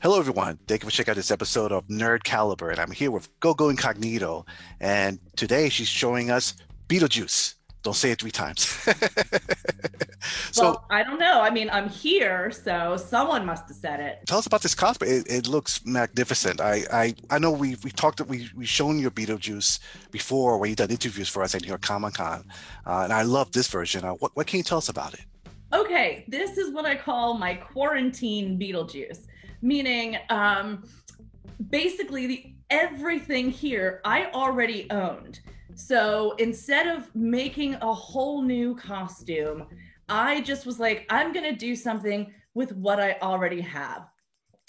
Hello, everyone. Thank you for checking out this episode of Nerd Caliber, and I'm here with Gogo Incognito. And today she's showing us Beetlejuice. Don't say it three times. So Well, I don't know. I mean, I'm here, so someone must have said it. tell us about this cosplay. It looks magnificent. I know we've shown your Beetlejuice before when you done interviews for us at New York Comic Con, and I love this version. What can you tell us about it? Okay, this is what I call my quarantine Beetlejuice, meaning basically everything here I already owned. So instead of making a whole new costume, I just was like, I'm going to do something with what I already have.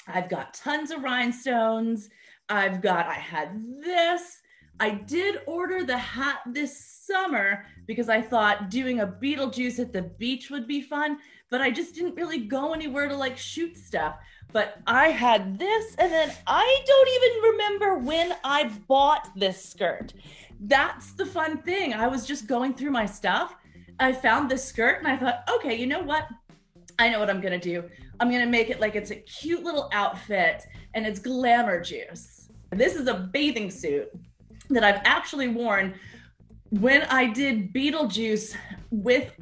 I've got tons of rhinestones. I had this. I did order the hat this summer because I thought doing a Beetlejuice at the beach would be fun, but I just didn't really go anywhere to like shoot stuff. But I had this, and then I don't even remember when I bought this skirt. That's the fun thing. I was just going through my stuff. I found this skirt and I thought, okay, you know what? I know what I'm going to do. I'm going to make it like it's a cute little outfit and it's glamour juice. This is a bathing suit that I've actually worn when I did Beetlejuice with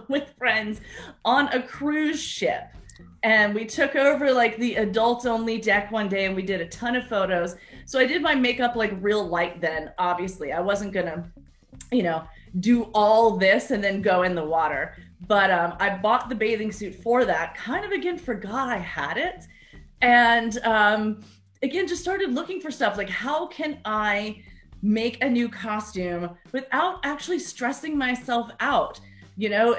with friends on a cruise ship. And we took over like the adults only deck one day and we did a ton of photos. So I did my makeup like real light then, obviously. I wasn't going to, do all this and then go in the water. But I bought the bathing suit for that. Kind of again forgot I had it. And again, just started looking for stuff like how can I make a new costume without actually stressing myself out?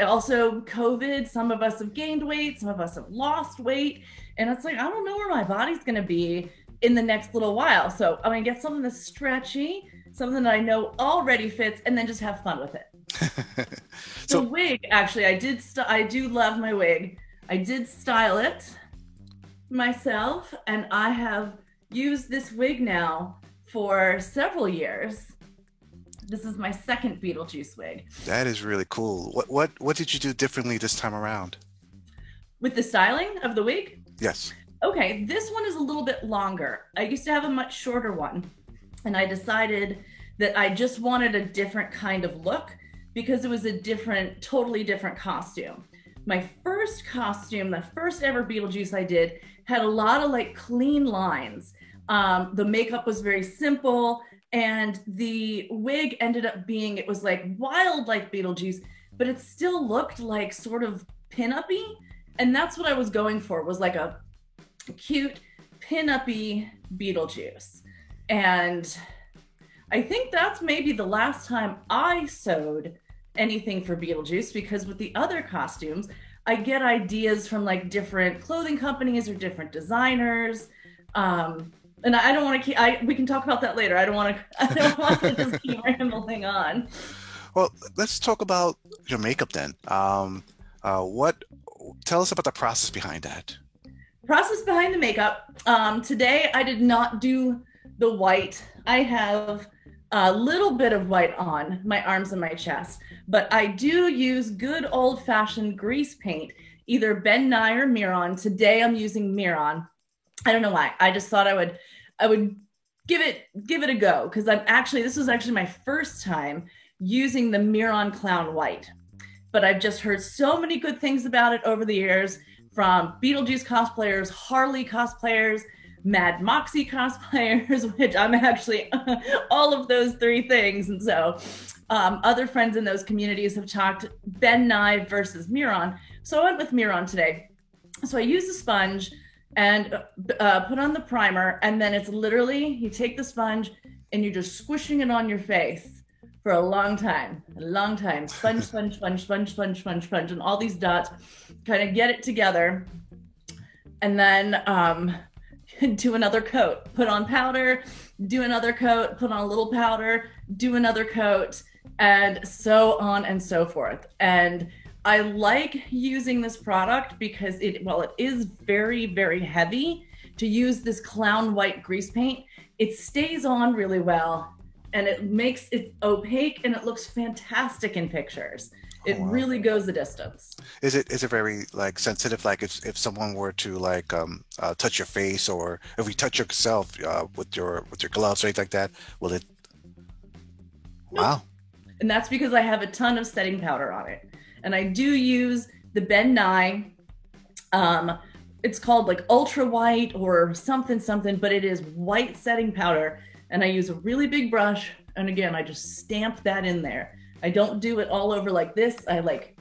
Also COVID, some of us have gained weight, some of us have lost weight. And it's like, I don't know where my body's going to be in the next little while. So I'm going to get something that's stretchy, something that I know already fits, and then just have fun with it. The So wig, actually, I do love my wig. I did style it myself, and I have used this wig now for several years. This is my second Beetlejuice wig. that is really cool. What did you do differently this time around? With the styling of the wig, Yes. okay, this one is a little bit longer. I used to have a much shorter one, and I decided that I just wanted a different kind of look because it was a totally different costume. My first costume, the first ever Beetlejuice I did, had a lot of like clean lines. The makeup was very simple, and the wig ended up being, it was like wild like Beetlejuice, but it still looked like sort of pin-uppy. And that's what I was going for, was like a cute pin-uppy Beetlejuice. And I think that's maybe the last time I sewed anything for Beetlejuice, because with the other costumes, I get ideas from like different clothing companies or different designers. And I don't want to we can talk about that later. I don't want to just keep rambling on. Well, let's talk about your makeup then. What? Tell us about the process behind that. Process behind the makeup. Today I did not do the white. I have a little bit of white on my arms and my chest, but I do use good old fashioned grease paint, either Ben Nye or Miron. Today I'm using Miron. I don't know why. I just thought I would give it a go, because this was actually my first time using the Miron Clown White. But I've just heard so many good things about it over the years from Beetlejuice cosplayers, Harley cosplayers, Mad Moxie cosplayers, which I'm actually all of those three things. And so other friends in those communities have talked Ben Nye versus Miron. So I went with Miron today. So I used a sponge and put on the primer, and then it's literally, you take the sponge and you're just squishing it on your face for a long time, sponge, sponge, sponge, sponge, sponge, sponge, sponge, and all these dots, kind of get it together, and then do another coat, put on powder, do another coat, put on a little powder, do another coat, and so on and so forth. And I like using this product because it is very, very heavy. To use this clown white grease paint, it stays on really well, and it makes it opaque, and it looks fantastic in pictures. Oh, It wow. really goes the distance. Is it very like sensitive? Like if someone were to like touch your face, or if we touch yourself with your gloves or anything like that, will it? Nope. Wow. And that's because I have a ton of setting powder on it. And I do use the Ben Nye. Um, it's called like ultra white or something, something, but it is white setting powder. And I use a really big brush. And again, I just stamp that in there. I don't do it all over like this. I like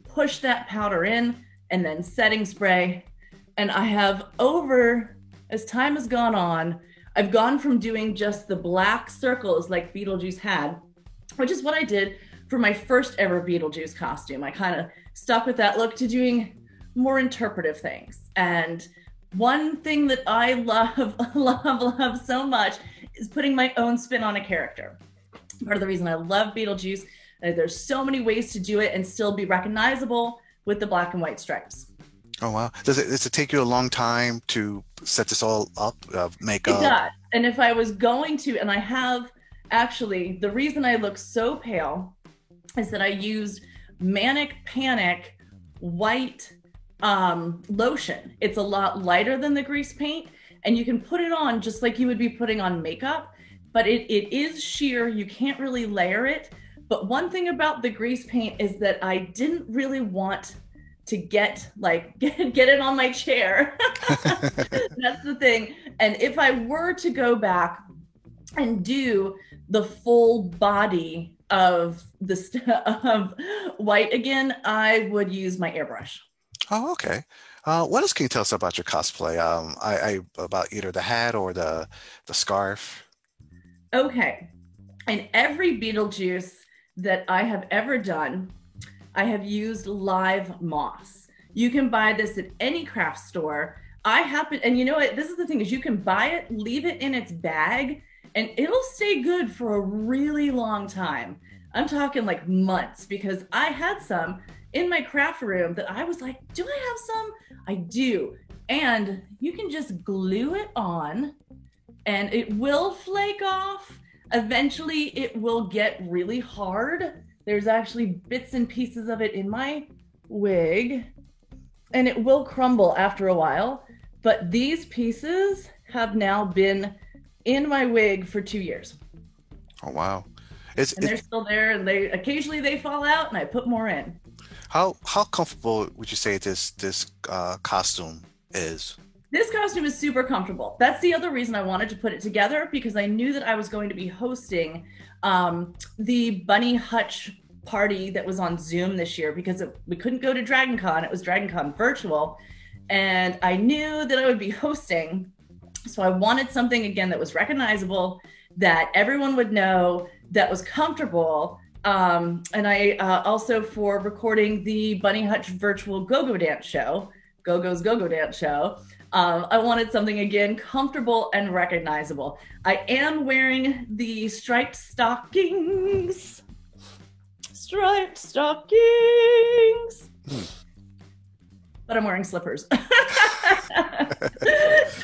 push that powder in and then setting spray. And I have as time has gone on, I've gone from doing just the black circles like Beetlejuice had, which is what I did for my first ever Beetlejuice costume. I kind of stuck with that look to doing more interpretive things. And one thing that I love, love so much is putting my own spin on a character. Part of the reason I love Beetlejuice, there's so many ways to do it and still be recognizable with the black and white stripes. Oh, wow. Does it take you a long time to set this all up, It makeup? does. And if I was going to, and I have actually, the reason I look so pale is that I used Manic Panic white lotion. It's a lot lighter than the grease paint, and you can put it on just like you would be putting on makeup, but it is sheer. You can't really layer it. But one thing about the grease paint is that I didn't really want to get it on my chair. That's the thing. And if I were to go back and do the full body of of white again, I would use my airbrush. Oh, okay. What else can you tell us about your cosplay? I about either the hat or the scarf. Okay. In every Beetlejuice that I have ever done, I have used live moss. You can buy this at any craft store. And you know what? This is the thing is you can buy it, leave it in its bag, and it'll stay good for a really long time. I'm talking like months because I had some in my craft room that I was like, do I have some? I do. And you can just glue it on and it will flake off. Eventually it will get really hard. There's actually bits and pieces of it in my wig and it will crumble after a while. But these pieces have now been in my wig for 2 years. Oh, wow. And they're still there and they occasionally fall out and I put more in. How comfortable would you say this costume is? This costume is super comfortable. That's the other reason I wanted to put it together because I knew that I was going to be hosting the Bunny Hutch party that was on Zoom this year because we couldn't go to Dragon Con. It was Dragon Con virtual. And I knew that I would be hosting. So I wanted something, again, that was recognizable, that everyone would know, that was comfortable. And I also, for recording the Bunny Hutch virtual go-go dance show, Go-Go's Go-Go Dance Show, I wanted something, again, comfortable and recognizable. I am wearing the striped stockings. Striped stockings. But I'm wearing slippers.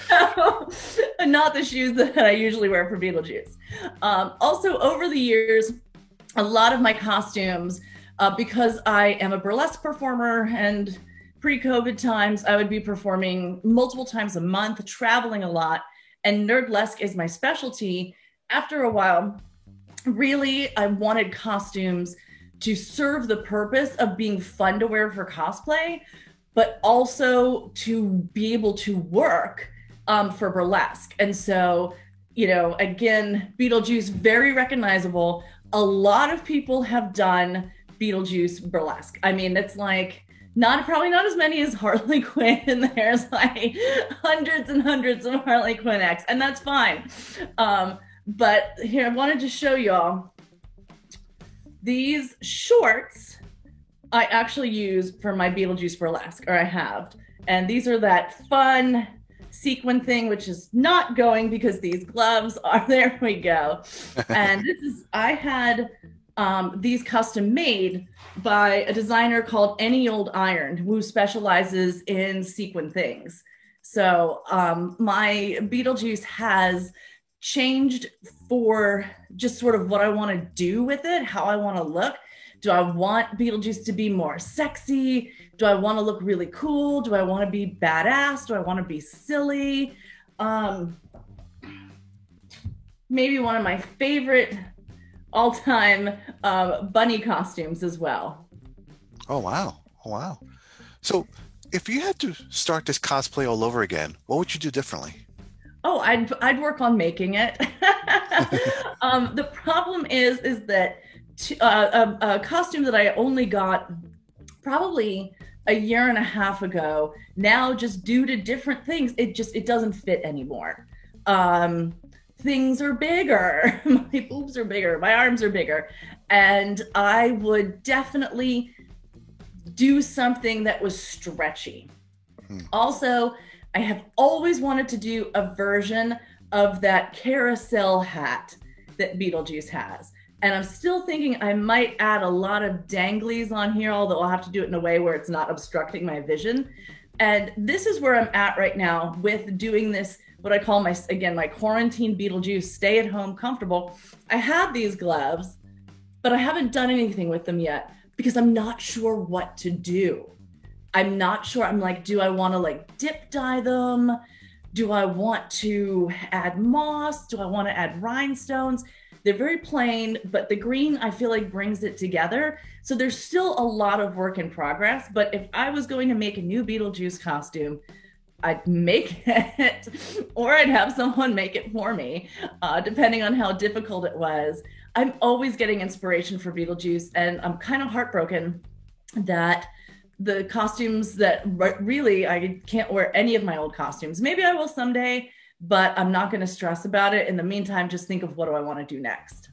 So, not the shoes that I usually wear for Beetlejuice. Also, over the years, a lot of my costumes, because I am a burlesque performer and pre-COVID times, I would be performing multiple times a month, traveling a lot, and Nerdlesque is my specialty. After a while, really, I wanted costumes to serve the purpose of being fun to wear for cosplay, but also to be able to work for burlesque. And so, again, Beetlejuice, very recognizable. A lot of people have done Beetlejuice burlesque. I mean, it's like probably not as many as Harley Quinn, and there's like hundreds and hundreds of Harley Quinn acts, and that's fine. But here, I wanted to show y'all these shorts. I actually use for my Beetlejuice burlesque, or I have, and these are that fun sequin thing, which is not going because these gloves are, there we go. And I had these custom made by a designer called Any Old Iron, who specializes in sequin things. So my Beetlejuice has changed for just sort of what I want to do with it, how I want to look. Do I want Beetlejuice to be more sexy? Do I want to look really cool? Do I want to be badass? Do I want to be silly? Maybe one of my favorite all-time bunny costumes as well. Oh wow. Oh wow. So if you had to start this cosplay all over again, what would you do differently? Oh, I'd work on making it. The problem is that a costume that I only got probably a year and a half ago, now just due to different things, it doesn't fit anymore. Things are bigger, my boobs are bigger, my arms are bigger, and I would definitely do something that was stretchy. Also, I have always wanted to do a version of that carousel hat that Beetlejuice has. And I'm still thinking I might add a lot of danglies on here, although I'll have to do it in a way where it's not obstructing my vision. And this is where I'm at right now with doing this, what I call my quarantine Beetlejuice, stay at home comfortable. I have these gloves, but I haven't done anything with them yet because I'm not sure what to do. I'm not sure. I'm like, do I want to like dip dye them? Do I want to add moss? Do I want to add rhinestones? They're very plain, but the green I feel like brings it together. So there's still a lot of work in progress. But if I was going to make a new Beetlejuice costume, I'd make it or I'd have someone make it for me, depending on how difficult it was. I'm always getting inspiration for Beetlejuice, and I'm kind of heartbroken that the costumes that really I can't wear any of my old costumes. Maybe I will someday, but I'm not going to stress about it. In the meantime, just think of what do I want to do next.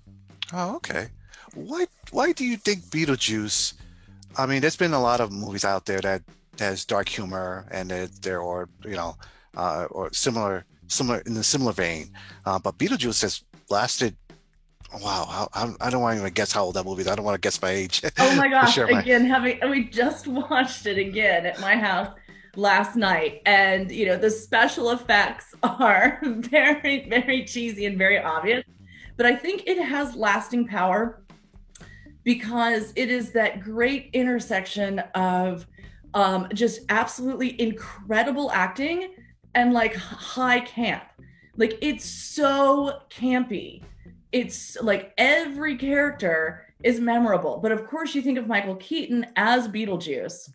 Oh, okay. Why do you think Beetlejuice? I mean, there's been a lot of movies out there that has dark humor and there or or similar in a similar vein. But Beetlejuice has lasted. Wow, I don't want to even guess how old that movie is. I don't want to guess my age. Oh my gosh! We just watched it again at my house last night, and the special effects are very, very cheesy and very obvious, but I think it has lasting power because it is that great intersection of just absolutely incredible acting and like high camp. Like it's so campy. It's like every character is memorable. But of course, you think of Michael Keaton as Beetlejuice,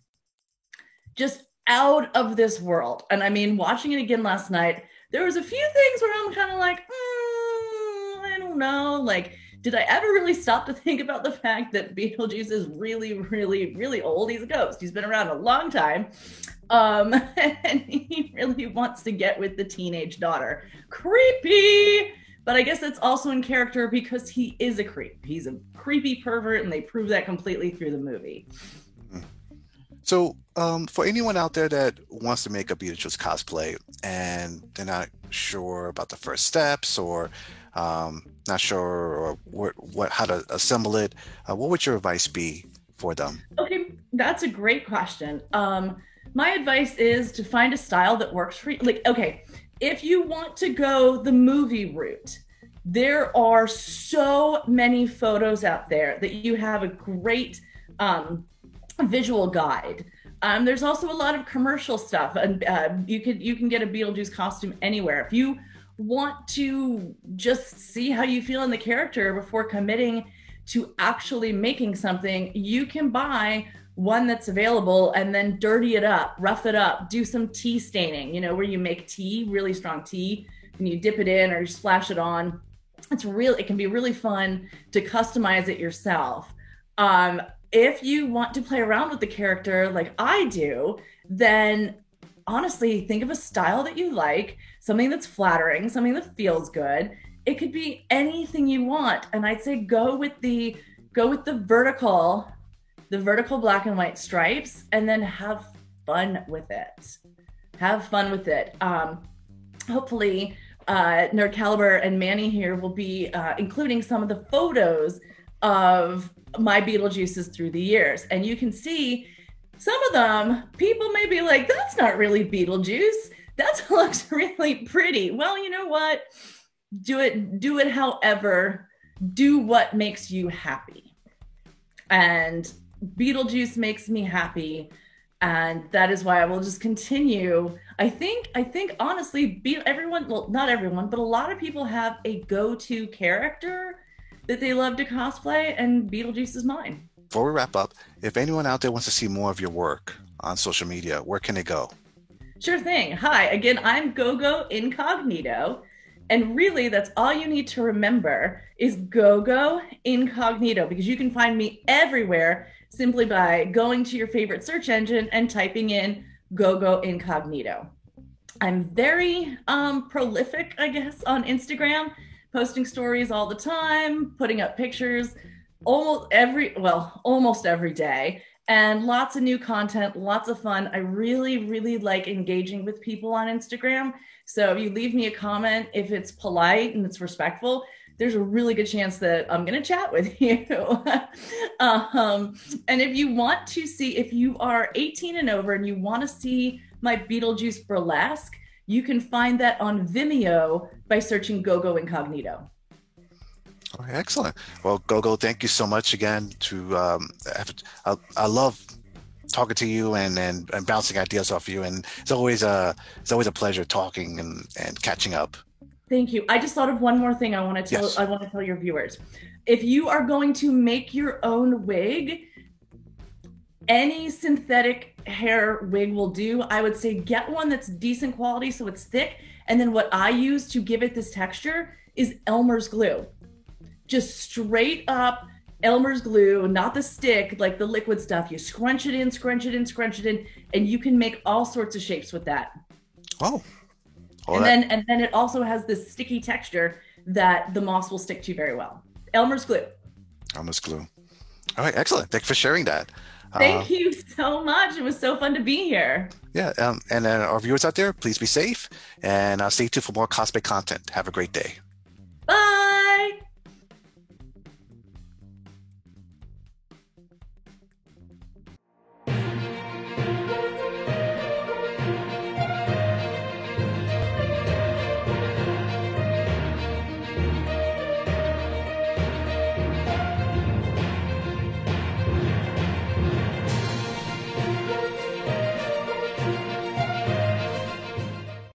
just out of this world. And I mean, watching it again last night, there was a few things where I'm kind of like, I don't know. Like, did I ever really stop to think about the fact that Beetlejuice is really, really, really old? He's a ghost. He's been around a long time. And he really wants to get with the teenage daughter. Creepy! But I guess it's also in character because he is a creep. He's a creepy pervert, and they prove that completely through the movie. So, for anyone out there that wants to make a Beetlejuice cosplay and they're not sure about the first steps or not sure or how to assemble it, what would your advice be for them? Okay, that's a great question. My advice is to find a style that works for you. Like, okay, if you want to go the movie route, there are so many photos out there that you have a great visual guide. There's also a lot of commercial stuff, and you can get a Beetlejuice costume anywhere. If you want to just see how you feel in the character before committing to actually making something, you can buy one that's available and then dirty it up, rough it up, do some tea staining, where you make tea, really strong tea, and you dip it in or you splash it on. It can be really fun to customize it yourself. If you want to play around with the character like I do, then honestly, think of a style that you like, something that's flattering, something that feels good. It could be anything you want. And I'd say go with the vertical black and white stripes, and then have fun with it. Hopefully, Nerd Caliber and Manny here will be including some of the photos of my Beetlejuices through the years. And you can see some of them, people may be like, that's not really Beetlejuice. That looks really pretty. Well, you know what? Do it however, do what makes you happy. and Beetlejuice makes me happy, and that is why I will just continue. I think honestly, everyone, well, not everyone, but a lot of people have a go-to character that they love to cosplay, and Beetlejuice is mine. Before we wrap up, if anyone out there wants to see more of your work on social media, where can they go? Sure thing. Hi, again, I'm Gogo Incognito. And really, that's all you need to remember is Gogo Incognito, because you can find me everywhere simply by going to your favorite search engine and typing in Gogo Incognito. I'm very prolific, I guess, on Instagram, posting stories all the time, putting up pictures almost every day, and lots of new content, lots of fun. I really, really like engaging with people on Instagram. So if you leave me a comment, if it's polite and it's respectful, there's a really good chance that I'm going to chat with you. And if you want to see, if you are 18 and over and you want to see my Beetlejuice burlesque, you can find that on Vimeo by searching Gogo Incognito. All right, excellent. Well, Gogo, thank you so much again. I love talking to you and bouncing ideas off you, and it's always a pleasure talking and catching up. Thank you. I just thought of one more thing I want to tell. Yes. I want to tell your viewers. If you are going to make your own wig, any synthetic hair wig will do. I would say get one that's decent quality so it's thick. And then what I use to give it this texture is Elmer's glue. Just straight up Elmer's glue, not the stick, like the liquid stuff. You scrunch it in, scrunch it in, scrunch it in, and you can make all sorts of shapes with that. Oh. And then it also has this sticky texture that the moss will stick to very well. Elmer's glue. Elmer's glue. All right, excellent. Thanks for sharing that. Thank you so much. It was so fun to be here. Yeah, and our viewers out there, please be safe and stay tuned for more cosplay content. Have a great day.